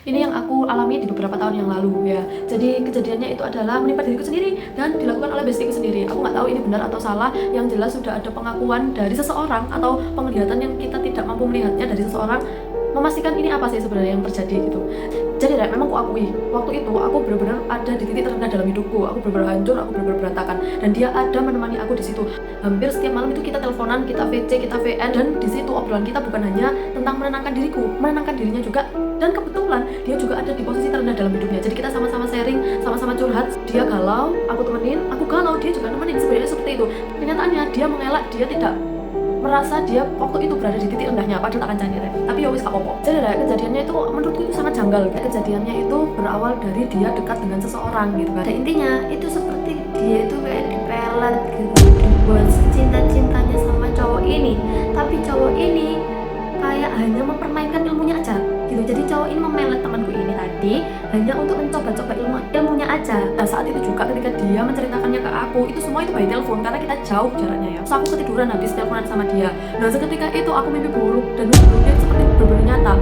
Ini yang aku alami di beberapa tahun yang lalu ya. Jadi kejadiannya itu adalah menimpa diriku sendiri dan dilakukan oleh bestiku sendiri. Aku nggak tahu ini benar atau salah. Yang jelas sudah ada pengakuan dari seseorang atau penglihatan yang kita tidak mampu melihatnya dari seseorang memastikan ini apa sih sebenarnya yang terjadi gitu. Jadi memang aku akui waktu itu aku benar-benar ada di titik terendah dalam hidupku. Aku benar-benar hancur, aku benar-benar berantakan, dan dia ada menemani aku di situ. Hampir setiap malam itu kita teleponan, kita VC, kita VN, dan di situ obrolan kita bukan hanya tentang menenangkan diriku, menenangkan dirinya juga. Dan kebetulan dia juga ada di posisi terendah dalam hidupnya. Jadi kita sama-sama sharing, sama-sama curhat. Dia galau, aku temenin, aku galau, dia juga nemenin. Sebenarnya seperti itu. Kenyataannya dia mengelak, dia tidak merasa dia waktu itu berada di titik rendahnya, padahal akan canggih tapi ya wis gak apa-apa. Jadi kejadiannya itu menurutku itu sangat janggal. Kejadiannya itu berawal dari dia dekat dengan seseorang gitu kan. Dan intinya itu seperti dia itu kayak dipelet gitu, dibuat cinta-cintanya sama cowok ini, tapi cowok ini kayak hanya mempermainkan ilmunya aja gitu. Jadi cowok ini memelet temanku ini tadi hanya untuk mencoba-coba ilmunya aja. Nah saat itu juga ketika dia menceritakannya ke aku, itu semua itu by telepon karena kita jauh jaraknya ya. Terus aku ketiduran habis teleponan sama dia. Nah seketika itu aku mimpi buruk, dan mimpi buruknya seperti benar-benar nyata.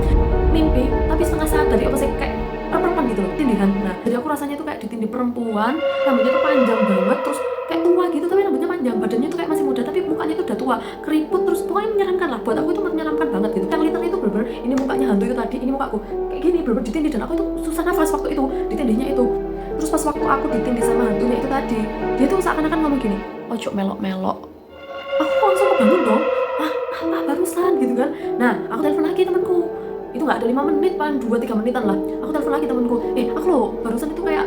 Mimpi tapi setengah sadar ya, apa sih, kayak perempuan gitu loh, tindihan. Nah jadi aku rasanya tuh kayak ditindih perempuan, rambutnya tuh panjang banget, terus kayak tua gitu tapi rambutnya panjang, badannya tuh kayak masih muda tapi mukanya tuh udah tua, keriput, terus pokoknya menyeramkan lah. Buat aku itu menyeramkan banget gitu. Yang liter itu bener-bener ini mukanya hantu itu tadi, ini mukaku kayak gini bener-bener ditindih, dan aku itu susah nafas waktu itu ditindihnya itu. Terus pas waktu aku ditindih sama hantunya itu tadi, dia tuh seakan-akan ngomong gini, ojo melok-melok. Aku langsung kebangun dong, apa barusan gitu kan. Nah aku telepon lagi temanku, itu nggak ada 5 menit, paling 2-3 menitan lah. Aku telepon lagi temanku, aku loh barusan itu kayak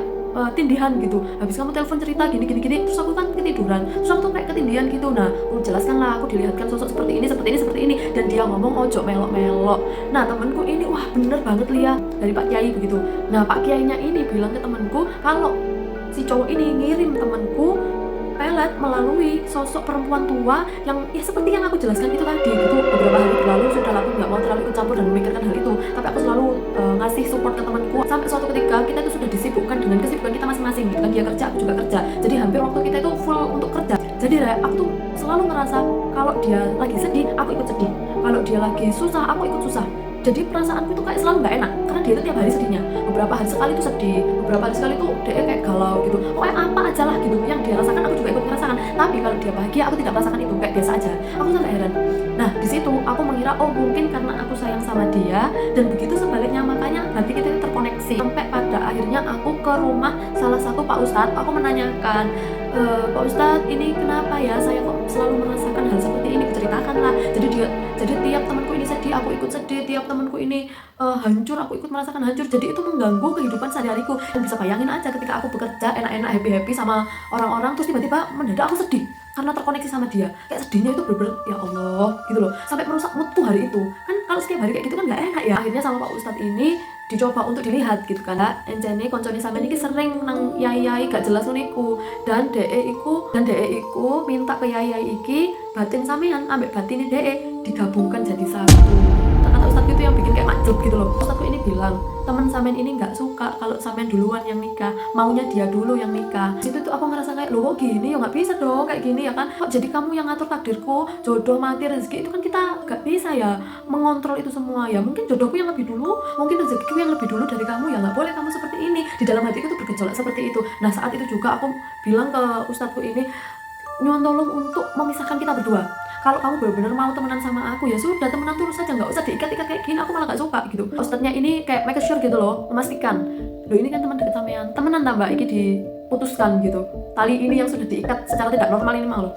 tindihan gitu, habis kamu telepon cerita gini, terus aku kan ketiduran, terus aku tuh kayak ketindihan gitu. Nah aku jelaskan lah, aku dilihatkan sosok seperti ini, dan dia ngomong ojo melok-melok. Nah temanku ini wah bener banget Lia, dari Pak Kiai begitu. Nah Pak Kiainya ini bilang ke temanku kalau si cowok ini ngirim temanku pelet melalui sosok perempuan tua yang ya seperti yang aku jelaskan itu tadi gitu. Beberapa hari berlalu sudah, aku nggak mau terlalu ikut campur dan memikirkan hal itu, tapi aku selalu ngasih support ke temanku sampai suatu ketika kita itu sudah disibukkan dengan kesibukan kita masing-masing gitu kan. Dia kerja, aku juga kerja, jadi hampir waktu kita itu full untuk kerja. Jadi aku tuh selalu ngerasa kalau dia lagi sedih aku ikut sedih, kalau dia lagi susah aku ikut susah. Jadi perasaanku tuh kayak selalu nggak enak karena dia itu tiap hari sedihnya. Beberapa hari sekali tuh sedih, beberapa hari sekali tuh dia kayak galau gitu. Pokoknya apa aja lah gitu yang dia rasakan aku juga ikut merasakan. Tapi kalau dia bahagia aku tidak merasakan itu, kayak biasa aja. Aku sampai heran. Nah di situ aku mengira oh mungkin karena aku sayang sama dia, dan begitu sebaliknya, makanya hati kita itu terkoneksi. Sampai pada akhirnya aku ke rumah salah satu Pak Ustadz, aku menanyakan, Pak Ustadz ini kenapa ya saya kok selalu merasakan hal seperti ini. Ceritakan lah. Jadi tiap temanku ini sedih aku ikut sedih, tiap temanku ini hancur aku ikut merasakan hancur. Jadi itu mengganggu kehidupan sehari-hariku. Dan bisa bayangin aja ketika aku bekerja enak-enak happy-happy sama orang-orang, terus tiba-tiba mendadak aku sedih karena terkoneksi sama dia. Kayak sedihnya itu bener-bener ya Allah gitu loh, sampai merusak moodku hari itu kan. Kalau setiap hari kayak gitu kan nggak enak ya. Akhirnya sama Pak Ustadz ini dicoba untuk dilihat gitu kan. Encene koncone sampean iki sering nang yai-yai gak jelas uniku, dan DE iku minta ke yai-yai iki batin sampean ambek batine DE digabungkan jadi satu. Kata Ustadz itu yang bikin kayak makjub gitu loh. Ustadz ini bilang teman sampean ini nggak suka kalau sampean duluan yang nikah, maunya dia dulu yang nikah. Situ tuh aku ngerasa kayak loh kok gini ya, nggak bisa dong kayak gini ya kan. Kok jadi kamu yang ngatur takdirku, jodoh mati rezeki itu kan kita nggak bisa ya mengontrol itu semua ya. Mungkin jodohku yang lebih dulu, mungkin rezekiku yang lebih dulu dari kamu, ya nggak boleh kamu seperti ini. Di dalam hatiku tuh bergejolak seperti itu. Nah saat itu juga aku bilang ke ustadzku ini, nyuwun tolong untuk memisahkan kita berdua. Kalau kamu benar-benar mau temenan sama aku ya sudah, temenan terus saja, nggak usah diikat-ikat kayak gini, aku malah nggak suka gitu. Ustadznya ini kayak make sure gitu loh, memastikan loh ini kan teman dekat sampean, temenan tambah iki diputuskan gitu, tali ini yang sudah diikat secara tidak normal ini mah loh.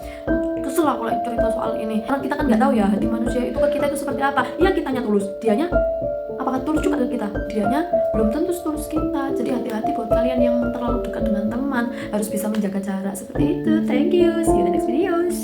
Kesel aku lagi cerita soal ini karena kita kan nggak tahu ya hati manusia itu ke kita itu seperti apa. Ya kitanya tulus, dianya apakah tulus juga ke kita, dianya belum tentu tulus kita. Jadi hati-hati buat kalian yang terlalu dekat dengan teman, harus bisa menjaga jarak seperti itu. Thank you, see you in the next videos.